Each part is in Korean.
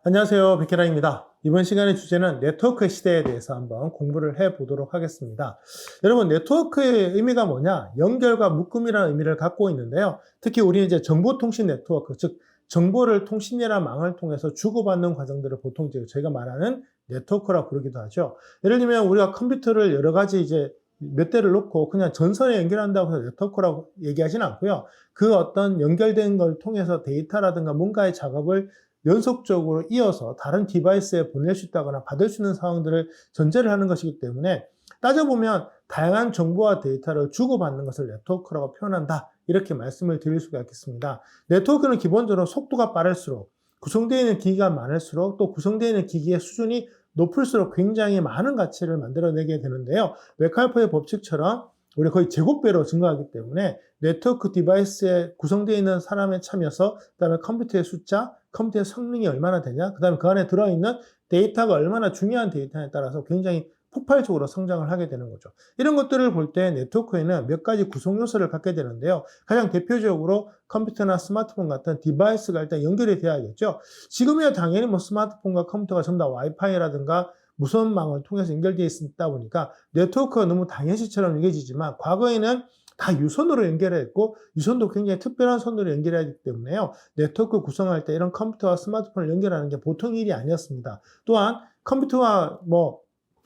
안녕하세요. 백혜라입니다. 이번 시간의 주제는 네트워크 시대에 대해서 한번 공부를 해 보도록 하겠습니다. 여러분, 네트워크의 의미가 뭐냐? 연결과 묶음이라는 의미를 갖고 있는데요. 특히 우리는 이제 정보통신 네트워크, 즉 정보를 통신이나 망을 통해서 주고받는 과정들을 보통 이제 저희가 말하는 네트워크라고 부르기도 하죠. 예를 들면 우리가 컴퓨터를 여러 가지 이제 몇 대를 놓고 그냥 전선에 연결한다고 해서 네트워크라고 얘기하지는 않고요. 그 어떤 연결된 걸 통해서 데이터라든가 뭔가의 작업을 연속적으로 이어서 다른 디바이스에 보낼 수 있다거나 받을 수 있는 상황들을 전제를 하는 것이기 때문에 따져보면 다양한 정보와 데이터를 주고받는 것을 네트워크라고 표현한다. 이렇게 말씀을 드릴 수가 있겠습니다. 네트워크는 기본적으로 속도가 빠를수록 구성되어 있는 기기가 많을수록 또 구성되어 있는 기기의 수준이 높을수록 굉장히 많은 가치를 만들어내게 되는데요. 웨칼퍼의 법칙처럼 우리 거의 제곱배로 증가하기 때문에 네트워크 디바이스에 구성되어 있는 사람의 참여서, 그다음에 컴퓨터의 숫자, 컴퓨터의 성능이 얼마나 되냐, 그다음에 그 안에 들어있는 데이터가 얼마나 중요한 데이터에 따라서 굉장히 폭발적으로 성장을 하게 되는 거죠. 이런 것들을 볼 때 네트워크에는 몇 가지 구성 요소를 갖게 되는데요. 가장 대표적으로 컴퓨터나 스마트폰 같은 디바이스가 일단 연결이 돼야겠죠. 지금이야 당연히 뭐 스마트폰과 컴퓨터가 전부 다 와이파이라든가 무선망을 통해서 연결되어 있다 보니까 네트워크가 너무 당연시처럼 여겨지지만 과거에는 다 유선으로 연결했고 유선도 굉장히 특별한 선으로 연결해야 하기 때문에요. 네트워크 구성할 때 이런 컴퓨터와 스마트폰을 연결하는 게 보통 일이 아니었습니다. 또한 컴퓨터와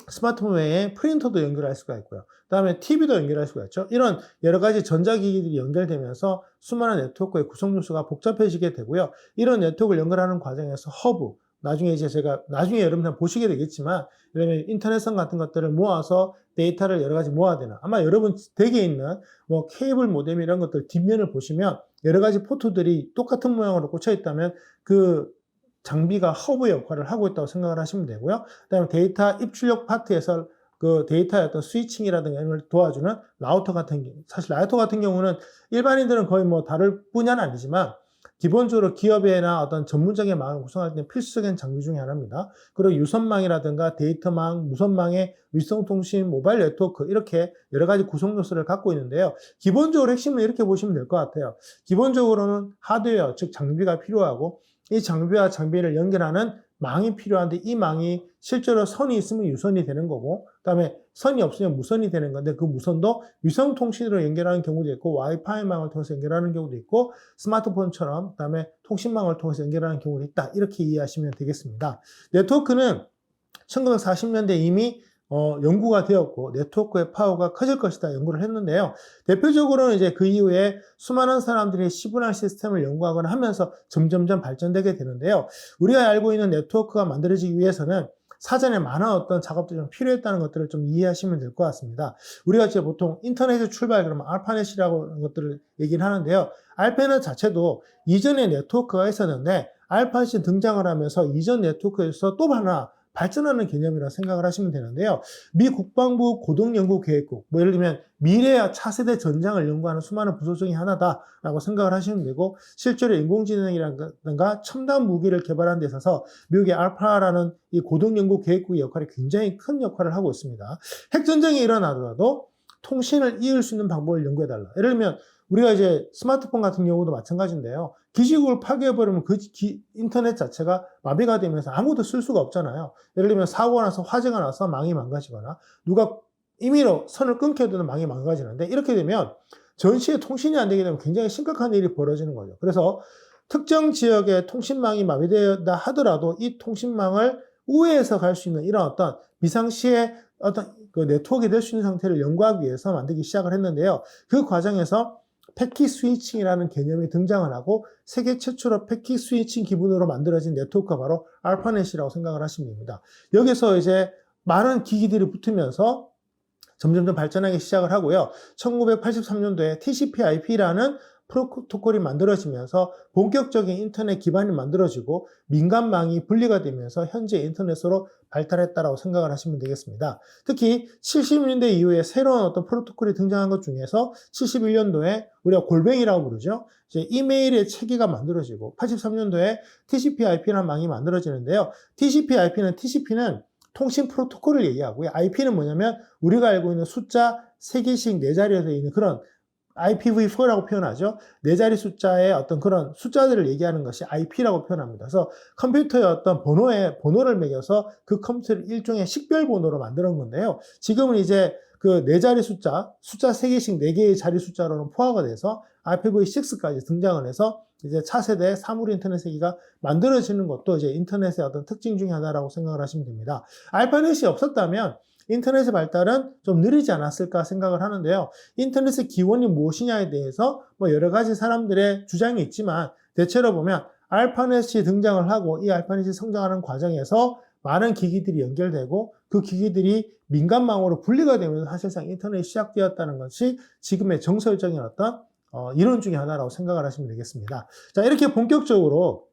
스마트폰 외에 프린터도 연결할 수가 있고요. 그다음에 TV도 연결할 수가 있죠. 이런 여러 가지 전자기기들이 연결되면서 수많은 네트워크의 구성 요소가 복잡해지게 되고요. 이런 네트워크를 연결하는 과정에서 허브, 나중에 이제 제가 나중에 여러분들 보시게 되겠지만, 그러면 인터넷선 같은 것들을 모아서 데이터를 여러 가지 모아야 되나. 아마 여러분 댁에 있는 케이블 모뎀 이런 것들 뒷면을 보시면 여러 가지 포트들이 똑같은 모양으로 꽂혀 있다면 그 장비가 허브 역할을 하고 있다고 생각을 하시면 되고요. 그다음에 데이터 입출력 파트에서 그 데이터의 어떤 스위칭이라든가 이런 걸 도와주는 라우터 같은 경우, 사실 라우터 같은 경우는 일반인들은 거의 다룰 분야는 아니지만 기본적으로 기업이나 어떤 전문적인 망을 구성할 때 필수적인 장비 중에 하나입니다. 그리고 유선망이라든가 데이터망, 무선망의 위성통신, 모바일 네트워크 이렇게 여러 가지 구성 요소를 갖고 있는데요. 기본적으로 핵심은 이렇게 보시면 될 것 같아요. 기본적으로는 하드웨어, 즉 장비가 필요하고 이 장비와 장비를 연결하는 망이 필요한데 이 망이 실제로 선이 있으면 유선이 되는 거고, 그다음에 선이 없으면 무선이 되는 건데 그 무선도 위성통신으로 연결하는 경우도 있고 와이파이망을 통해서 연결하는 경우도 있고 스마트폰처럼 그다음에 통신망을 통해서 연결하는 경우도 있다. 이렇게 이해하시면 되겠습니다. 네트워크는 1940년대 이미 연구가 되었고 네트워크의 파워가 커질 것이다 연구를 했는데요. 대표적으로는 이제 그 이후에 수많은 사람들이 시분할 시스템을 연구하거나 하면서 점점점 발전되게 되는데요. 우리가 알고 있는 네트워크가 만들어지기 위해서는 사전에 많은 어떤 작업들이 좀 필요했다는 것들을 좀 이해하시면 될 것 같습니다. 우리가 이제 보통 인터넷의 출발 그러면 알파넷이라고 하는 것들을 얘기를 하는데요. 알파넷 자체도 이전에 네트워크가 있었는데 알파넷이 등장을 하면서 이전 네트워크에서 또 하나 발전하는 개념이라 생각을 하시면 되는데요. 미 국방부 고등연구계획국, 예를 들면 미래와 차세대 전장을 연구하는 수많은 부서 중에 하나다라고 생각을 하시면 되고, 실제로 인공지능이라든가 첨단 무기를 개발하는 데 있어서 미국의 알파라는 이 고등연구계획국의 역할이 굉장히 큰 역할을 하고 있습니다. 핵전쟁이 일어나더라도 통신을 이을 수 있는 방법을 연구해달라. 예를 들면 우리가 이제 스마트폰 같은 경우도 마찬가지인데요. 기지국을 파괴해버리면 그 인터넷 자체가 마비가 되면서 아무도 쓸 수가 없잖아요. 예를 들면 사고가 나서 화재가 나서 망이 망가지거나 누가 임의로 선을 끊게 되면 망이 망가지는데 이렇게 되면 전시에 통신이 안 되게 되면 굉장히 심각한 일이 벌어지는 거죠. 그래서 특정 지역의 통신망이 마비되었다 하더라도 이 통신망을 우회해서 갈 수 있는 이런 어떤 비상시에 어떤 그 네트워크가 될 수 있는 상태를 연구하기 위해서 만들기 시작을 했는데요. 그 과정에서 패킷 스위칭이라는 개념이 등장을 하고 세계 최초로 패킷 스위칭 기본으로 만들어진 네트워크가 바로 알파넷이라고 생각을 하시면 됩니다. 여기서 이제 많은 기기들이 붙으면서 점점점 발전하기 시작을 하고요. 1983년도에 TCP/IP라는 프로토콜이 만들어지면서 본격적인 인터넷 기반이 만들어지고 민간망이 분리가 되면서 현재 인터넷으로 발달했다고 생각을 하시면 되겠습니다. 특히 70년대 이후에 새로운 어떤 프로토콜이 등장한 것 중에서 71년도에 우리가 골뱅이라고 부르죠. 이제 이메일의 체계가 만들어지고 83년도에 TCP/IP라는 망이 만들어지는데요. TCP/IP는 통신 프로토콜을 얘기하고요. IP는 뭐냐면 우리가 알고 있는 숫자 3개씩 4자리에서 있는 그런 IPv4라고 표현하죠. 네 자리 숫자의 어떤 그런 숫자들을 얘기하는 것이 IP라고 표현합니다. 그래서 컴퓨터의 어떤 번호를 매겨서 그 컴퓨터를 일종의 식별 번호로 만드는 건데요. 지금은 이제 그 네 자리 숫자 3개씩 4개의 자리 숫자로는 포화가 돼서 IPv6까지 등장을 해서 이제 차세대 사물 인터넷 세계가 만들어지는 것도 이제 인터넷의 어떤 특징 중에 하나라고 생각을 하시면 됩니다. 알파넷이 없었다면 인터넷의 발달은 좀 느리지 않았을까 생각을 하는데요. 인터넷의 기원이 무엇이냐에 대해서 뭐 여러 가지 사람들의 주장이 있지만 대체로 보면 알파넷이 등장을 하고 이 알파넷이 성장하는 과정에서 많은 기기들이 연결되고 그 기기들이 민간망으로 분리가 되면서 사실상 인터넷이 시작되었다는 것이 지금의 정설적인 어떤 이론 중에 하나라고 생각을 하시면 되겠습니다. 자, 이렇게 본격적으로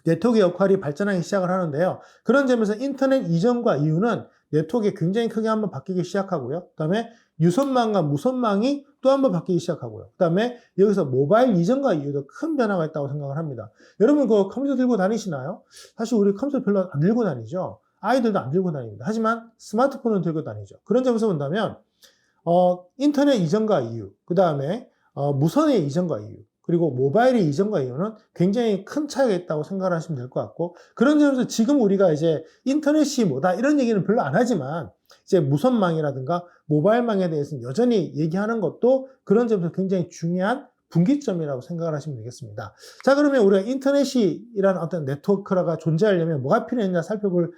네트워크 역할이 발전하기 시작을 하는데요. 그런 점에서 인터넷 이전과 이후는 네트워크가 굉장히 크게 한번 바뀌기 시작하고요. 그 다음에 유선망과 무선망이 또 한번 바뀌기 시작하고요. 그 다음에 여기서 모바일 이전과 이후도 큰 변화가 있다고 생각을 합니다. 여러분 그 컴퓨터 들고 다니시나요? 사실 우리 컴퓨터 별로 안 들고 다니죠. 아이들도 안 들고 다닙니다. 하지만 스마트폰은 들고 다니죠. 그런 점에서 본다면 인터넷 이전과 이후, 그 다음에 무선의 이전과 이후, 그리고 모바일의 이전과 이후는 굉장히 큰 차이가 있다고 생각을 하시면 될 것 같고, 그런 점에서 지금 우리가 이제 인터넷이 뭐다 이런 얘기는 별로 안 하지만 이제 무선망이라든가 모바일망에 대해서는 여전히 얘기하는 것도 그런 점에서 굉장히 중요한 분기점이라고 생각을 하시면 되겠습니다. 자, 그러면 우리가 인터넷이라는 어떤 네트워크가 존재하려면 뭐가 필요했냐 살펴보려고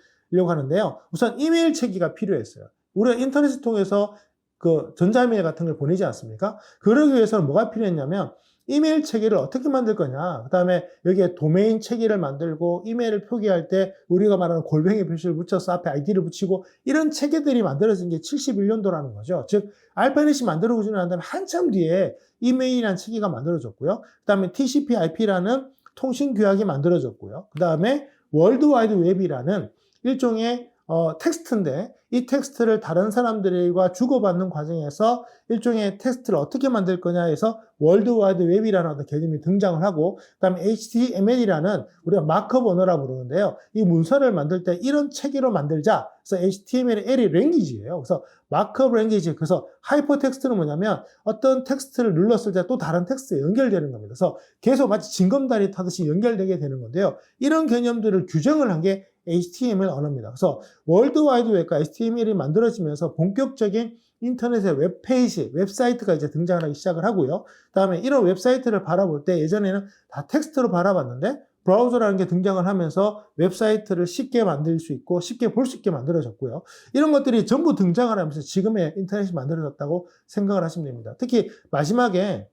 하는데요. 우선 이메일 체계가 필요했어요. 우리가 인터넷을 통해서 그 전자이메일 같은 걸 보내지 않습니까? 그러기 위해서는 뭐가 필요했냐면 이메일 체계를 어떻게 만들 거냐, 그 다음에 여기에 도메인 체계를 만들고 이메일을 표기할 때 우리가 말하는 골뱅이 표시를 붙여서 앞에 아이디를 붙이고 이런 체계들이 만들어진 게 71년도라는 거죠. 즉 알파넷이 만들어지고 난 다음에 한참 뒤에 이메일이라는 체계가 만들어졌고요. 그 다음에 TCP/IP라는 통신 규약이 만들어졌고요. 그 다음에 월드와이드 웹이라는 일종의 텍스트인데 이 텍스트를 다른 사람들과 주고받는 과정에서 일종의 텍스트를 어떻게 만들 거냐 해서 월드와이드 웹이라는 어떤 개념이 등장을 하고, 그 다음에 HTML이라는 우리가 마크업 언어라고 부르는데요. 이 문서를 만들 때 이런 체계로 만들자. 그래서 HTML의 L이 랭귀지예요. 그래서 마크업 랭귀지. 그래서 하이퍼 텍스트는 뭐냐면 어떤 텍스트를 눌렀을 때 또 다른 텍스트에 연결되는 겁니다. 그래서 계속 마치 징검다리 타듯이 연결되게 되는 건데요. 이런 개념들을 규정을 한 게 HTML 언어입니다. 그래서 월드와이드 웹과 HTML이 만들어지면서 본격적인 인터넷의 웹페이지, 웹사이트가 이제 등장하기 시작을 하고요. 다음에 이런 웹사이트를 바라볼 때 예전에는 다 텍스트로 바라봤는데 브라우저라는 게 등장을 하면서 웹사이트를 쉽게 만들 수 있고 쉽게 볼 수 있게 만들어졌고요. 이런 것들이 전부 등장을 하면서 지금의 인터넷이 만들어졌다고 생각을 하시면 됩니다. 특히 마지막에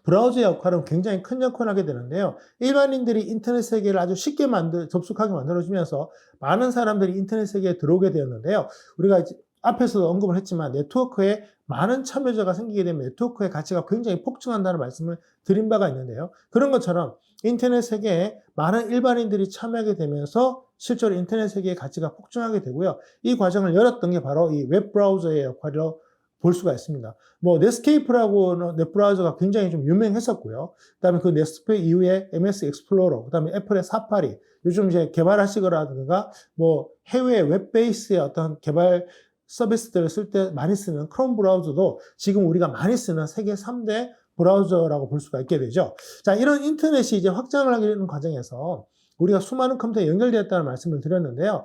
브라우저의 역할은 굉장히 큰 역할을 하게 되는데요. 일반인들이 인터넷 세계를 아주 쉽게 접속하게 만들어주면서 많은 사람들이 인터넷 세계에 들어오게 되었는데요. 우리가 앞에서도 언급을 했지만 네트워크에 많은 참여자가 생기게 되면 네트워크의 가치가 굉장히 폭증한다는 말씀을 드린 바가 있는데요. 그런 것처럼 인터넷 세계에 많은 일반인들이 참여하게 되면서 실제로 인터넷 세계의 가치가 폭증하게 되고요. 이 과정을 열었던 게 바로 이 웹 브라우저의 역할이라고 볼 수가 있습니다. 뭐 넷스케이프라고 웹브라우저가 굉장히 좀 유명했었고요. 그다음에 그 넷스케이프 이후에 MS 익스플로러, 그다음에 애플의 사파리, 요즘 이제 개발하시거라든가 뭐 해외 웹 베이스의 어떤 개발 서비스들을 쓸 때 많이 쓰는 크롬 브라우저도 지금 우리가 많이 쓰는 세계 3대 브라우저라고 볼 수가 있게 되죠. 자, 이런 인터넷이 이제 확장을 하게 되는 과정에서 우리가 수많은 컴퓨터에 연결되었다는 말씀을 드렸는데요.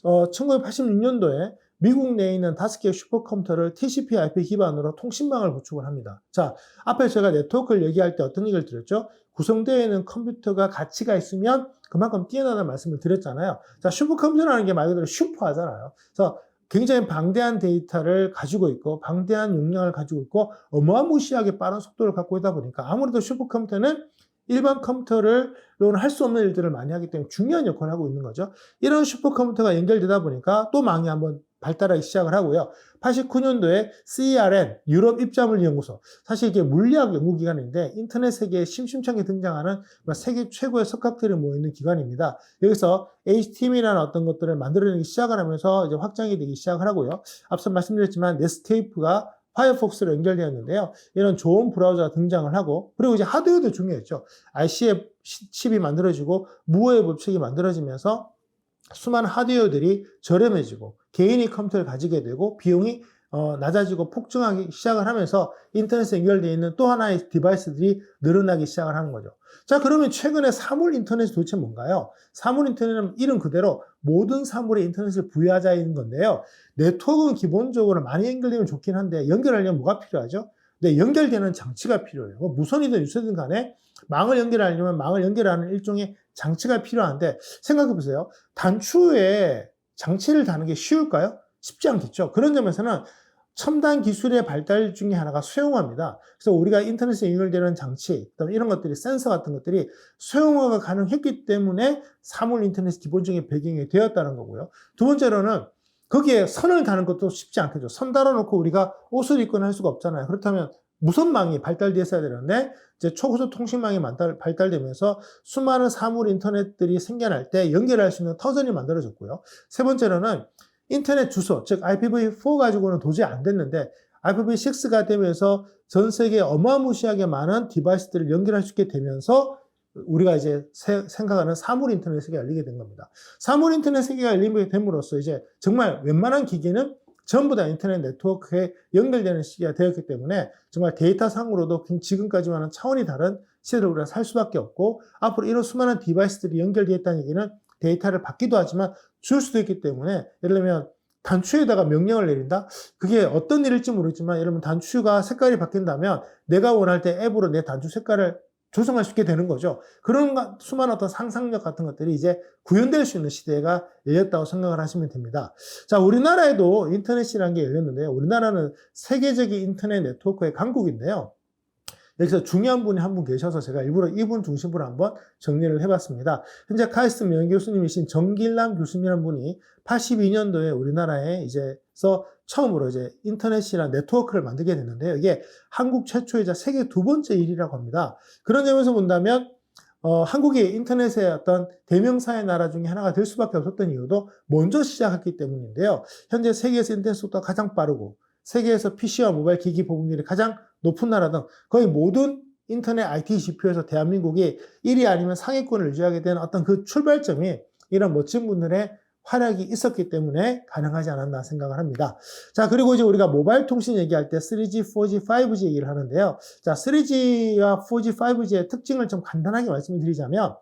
1986년도에 미국 내에 있는 5개의 슈퍼컴퓨터를 TCP/IP 기반으로 통신망을 구축을 합니다. 자, 앞에 제가 네트워크를 얘기할 때 어떤 얘기를 드렸죠? 구성되어 있는 컴퓨터가 가치가 있으면 그만큼 뛰어나다는 말씀을 드렸잖아요. 자, 슈퍼컴퓨터라는 게 말 그대로 슈퍼하잖아요. 그래서 굉장히 방대한 데이터를 가지고 있고 방대한 용량을 가지고 있고 어마무시하게 빠른 속도를 갖고 있다 보니까 아무래도 슈퍼컴퓨터는 일반 컴퓨터로는 할 수 없는 일들을 많이 하기 때문에 중요한 역할을 하고 있는 거죠. 이런 슈퍼컴퓨터가 연결되다 보니까 또 망이 한번 발달하기 시작을 하고요. 89년도에 CERN, 유럽 입자물 연구소. 사실 이게 물리학 연구기관인데 인터넷 세계에 심심찮게 등장하는 세계 최고의 석학들이 모이는 기관입니다. 여기서 HTML이라는 어떤 것들을 만들어내기 시작을 하면서 이제 확장이 되기 시작을 하고요. 앞서 말씀드렸지만 넷스케이프가 파이어폭스로 연결되었는데요. 이런 좋은 브라우저가 등장을 하고, 그리고 이제 하드웨어도 중요했죠. RC의 칩이 만들어지고 무어의 법칙이 만들어지면서 수많은 하드웨어들이 저렴해지고 개인이 컴퓨터를 가지게 되고 비용이 낮아지고 폭증하기 시작을 하면서 인터넷에 연결되어 있는 또 하나의 디바이스들이 늘어나기 시작을 하는 거죠. 자, 그러면 최근에 사물 인터넷이 도대체 뭔가요? 사물 인터넷은 이름 그대로 모든 사물에 인터넷을 부여하자는 건데요. 네트워크는 기본적으로 많이 연결되면 좋긴 한데 연결하려면 뭐가 필요하죠? 네, 연결되는 장치가 필요해요. 뭐 무선이든 유선이든 간에 망을 연결하려면 망을 연결하는 일종의 장치가 필요한데 생각해 보세요. 단추에 장치를 다는 게 쉬울까요? 쉽지 않겠죠. 그런 점에서는 첨단 기술의 발달 중에 하나가 수용화입니다. 그래서 우리가 인터넷에 연결되는 장치, 그다음에 이런 것들이 센서 같은 것들이 수용화가 가능했기 때문에 사물 인터넷이 기본적인 배경이 되었다는 거고요. 두 번째로는 거기에 선을 다는 것도 쉽지 않겠죠. 선 달아놓고 우리가 옷을 입거나 할 수가 없잖아요. 그렇다면 무선망이 발달되었어야 되는데 이제 초고속 통신망이 발달되면서 수많은 사물 인터넷들이 생겨날 때 연결할 수 있는 터전이 만들어졌고요. 세 번째로는 인터넷 주소, 즉 IPv4 가지고는 도저히 안 됐는데 IPv6가 되면서 전 세계에 어마무시하게 많은 디바이스들을 연결할 수 있게 되면서 우리가 이제 생각하는 사물 인터넷 세계가 열리게 된 겁니다. 사물 인터넷 세계가 열리게 됨으로써 이제 정말 웬만한 기기는 전부 다 인터넷 네트워크에 연결되는 시기가 되었기 때문에 정말 데이터 상으로도 지금까지와는 차원이 다른 시대를 우리가 살 수밖에 없고 앞으로 이런 수많은 디바이스들이 연결되어 있다는 얘기는 데이터를 받기도 하지만 줄 수도 있기 때문에 예를 들면 단추에다가 명령을 내린다? 그게 어떤 일일지 모르겠지만 예를 들면 단추가 색깔이 바뀐다면 내가 원할 때 앱으로 내 단추 색깔을 조성할 수 있게 되는 거죠. 그런 수많은 어떤 상상력 같은 것들이 이제 구현될 수 있는 시대가 열렸다고 생각을 하시면 됩니다. 자, 우리나라에도 인터넷이라는 게 열렸는데요. 우리나라는 세계적인 인터넷 네트워크의 강국인데요. 여기서 중요한 분이 한 분 계셔서 제가 일부러 이분 중심으로 한번 정리를 해봤습니다. 현재 카이스트 명예교수님이신 정길남 교수님이라는 분이 82년도에 우리나라에 이제서 처음으로 이제 인터넷이란 네트워크를 만들게 됐는데요. 이게 한국 최초이자 세계 두 번째 일이라고 합니다. 그런 점에서 본다면 한국이 인터넷의 어떤 대명사의 나라 중에 하나가 될 수밖에 없었던 이유도 먼저 시작했기 때문인데요. 현재 세계에서 인터넷 속도가 가장 빠르고 세계에서 PC와 모바일 기기 보급률이 가장 높은 나라 등 거의 모든 인터넷 IT 지표에서 대한민국이 1위 아니면 상위권을 유지하게 된 어떤 그 출발점이 이런 멋진 분들의 활약이 있었기 때문에 가능하지 않았나 생각을 합니다. 자, 그리고 이제 우리가 모바일 통신 얘기할 때 3G, 4G, 5G 얘기를 하는데요. 자, 3G와 4G, 5G의 특징을 좀 간단하게 말씀을 드리자면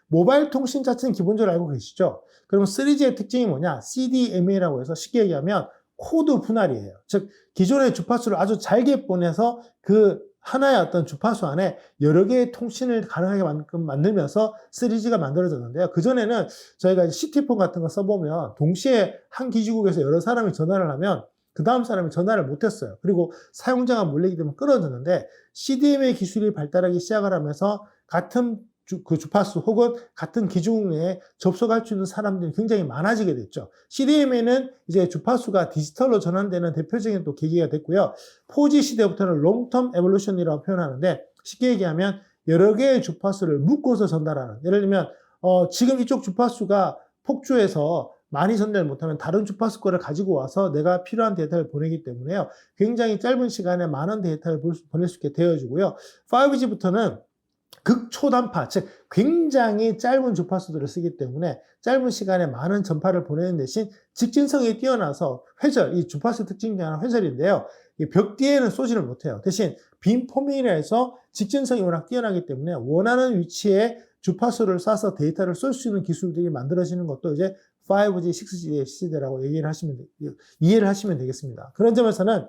모바일 통신 자체는 기본적으로 알고 계시죠? 그러면 3G의 특징이 뭐냐? CDMA라고 해서 쉽게 얘기하면 코드 분할이에요. 즉 기존의 주파수를 아주 잘게 보내서 그 하나의 어떤 주파수 안에 여러 개의 통신을 가능하게 만들면서 3G가 만들어졌는데요. 그전에는 저희가 이제 CT폰 같은 거 써보면 동시에 한 기지국에서 여러 사람이 전화를 하면 그 다음 사람이 전화를 못했어요. 그리고 사용자가 몰리게 되면 끊어졌는데 CDMA 기술이 발달하기 시작을 하면서 같은 그 주파수 혹은 같은 기종 내에 접속할 수 있는 사람들이 굉장히 많아지게 됐죠. CDMA는 이제 주파수가 디지털로 전환되는 대표적인 또 계기가 됐고요. 4G 시대부터는 롱텀 에볼루션이라고 표현하는데 쉽게 얘기하면 여러 개의 주파수를 묶어서 전달하는, 예를 들면 지금 이쪽 주파수가 폭주해서 많이 전달 못하면 다른 주파수 거를 가지고 와서 내가 필요한 데이터를 보내기 때문에요. 굉장히 짧은 시간에 많은 데이터를 보낼 수 있게 되어주고요. 5G부터는 극초단파, 즉 굉장히 짧은 주파수들을 쓰기 때문에 짧은 시간에 많은 전파를 보내는 대신 직진성이 뛰어나서 회절, 이 주파수 특징 중에 하나 회절인데요. 벽 뒤에는 쏘지를 못해요. 대신 빔포밍이라 해서 직진성이 워낙 뛰어나기 때문에 원하는 위치에 주파수를 쏴서 데이터를 쏠 수 있는 기술들이 만들어지는 것도 이제 5G, 6G의 시대라고 이해를 하시면 되겠습니다. 그런 점에서는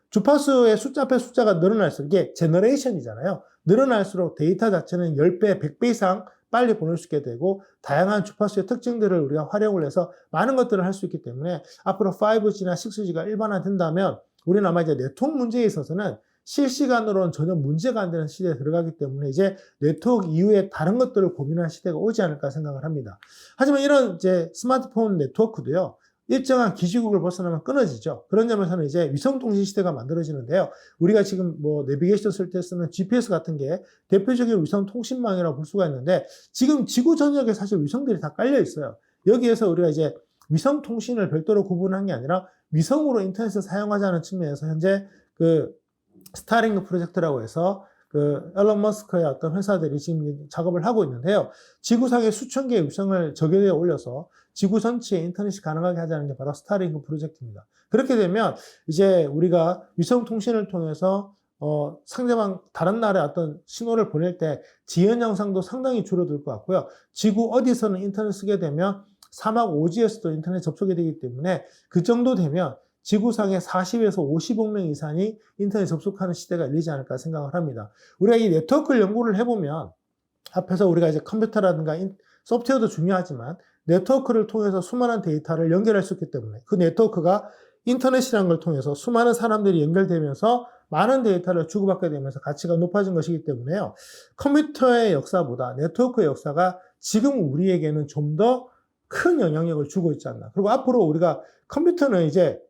주파수의 숫자 앞에 숫자가 늘어날수록 이게 제너레이션이잖아요. 늘어날수록 데이터 자체는 10배, 100배 이상 빨리 보낼 수 있게 되고 다양한 주파수의 특징들을 우리가 활용을 해서 많은 것들을 할 수 있기 때문에 앞으로 5G나 6G가 일반화된다면 우리는 아마 이제 네트워크 문제에 있어서는 실시간으로는 전혀 문제가 안 되는 시대에 들어가기 때문에 이제 네트워크 이후에 다른 것들을 고민하는 시대가 오지 않을까 생각을 합니다. 하지만 이런 이제 스마트폰 네트워크도요. 일정한 기지국을 벗어나면 끊어지죠. 그런 점에서는 이제 위성통신 시대가 만들어지는데요. 우리가 지금 뭐 내비게이션 쓸 때 쓰는 GPS 같은 게 대표적인 위성통신망이라고 볼 수가 있는데 지금 지구 전역에 사실 위성들이 다 깔려 있어요. 여기에서 우리가 이제 위성통신을 별도로 구분한 게 아니라 위성으로 인터넷을 사용하자는 측면에서 현재 그 스타링크 프로젝트라고 해서 그 앨런 머스크의 어떤 회사들이 지금 작업을 하고 있는데요. 지구상에 수천 개의 위성을 저궤도에 올려서 지구 전체에 인터넷이 가능하게 하자는 게 바로 스타링크 프로젝트입니다. 그렇게 되면 이제 우리가 위성 통신을 통해서 상대방 다른 나라에 어떤 신호를 보낼 때 지연 영상도 상당히 줄어들 것 같고요. 지구 어디서는 인터넷 쓰게 되면 사막 오지에서도 인터넷 접속이 되기 때문에 그 정도 되면 지구상에 40에서 50억 명 이상이 인터넷 접속하는 시대가 열리지 않을까 생각을 합니다. 우리가 이 네트워크를 연구를 해보면 앞에서 우리가 이제 컴퓨터라든가 소프트웨어도 중요하지만 네트워크를 통해서 수많은 데이터를 연결할 수 있기 때문에 그 네트워크가 인터넷이라는 걸 통해서 수많은 사람들이 연결되면서 많은 데이터를 주고받게 되면서 가치가 높아진 것이기 때문에요. 컴퓨터의 역사보다 네트워크의 역사가 지금 우리에게는 좀 더 큰 영향력을 주고 있지 않나. 그리고 앞으로 우리가 컴퓨터는 이제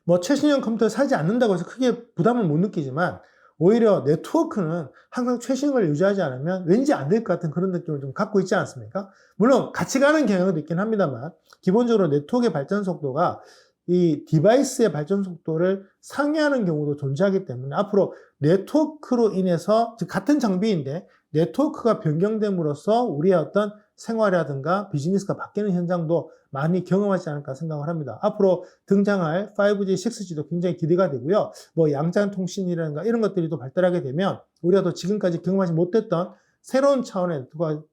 뭐 최신형 컴퓨터를 사지 않는다고 해서 크게 부담을 못 느끼지만 오히려 네트워크는 항상 최신을 유지하지 않으면 왠지 안 될 것 같은 그런 느낌을 좀 갖고 있지 않습니까? 물론 같이 가는 경향도 있긴 합니다만 기본적으로 네트워크의 발전 속도가 이 디바이스의 발전 속도를 상회하는 경우도 존재하기 때문에 앞으로 네트워크로 인해서 같은 장비인데 네트워크가 변경됨으로써 우리의 어떤 생활이라든가 비즈니스가 바뀌는 현장도 많이 경험하지 않을까 생각을 합니다. 앞으로 등장할 5G, 6G도 굉장히 기대가 되고요. 뭐 양자연 통신이라든가 이런 것들이 또 발달하게 되면 우리가 또 지금까지 경험하지 못했던 새로운 차원의 네트워크가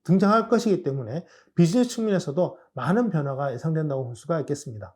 등장할 것이기 때문에 비즈니스 측면에서도 많은 변화가 예상된다고 볼 수가 있겠습니다.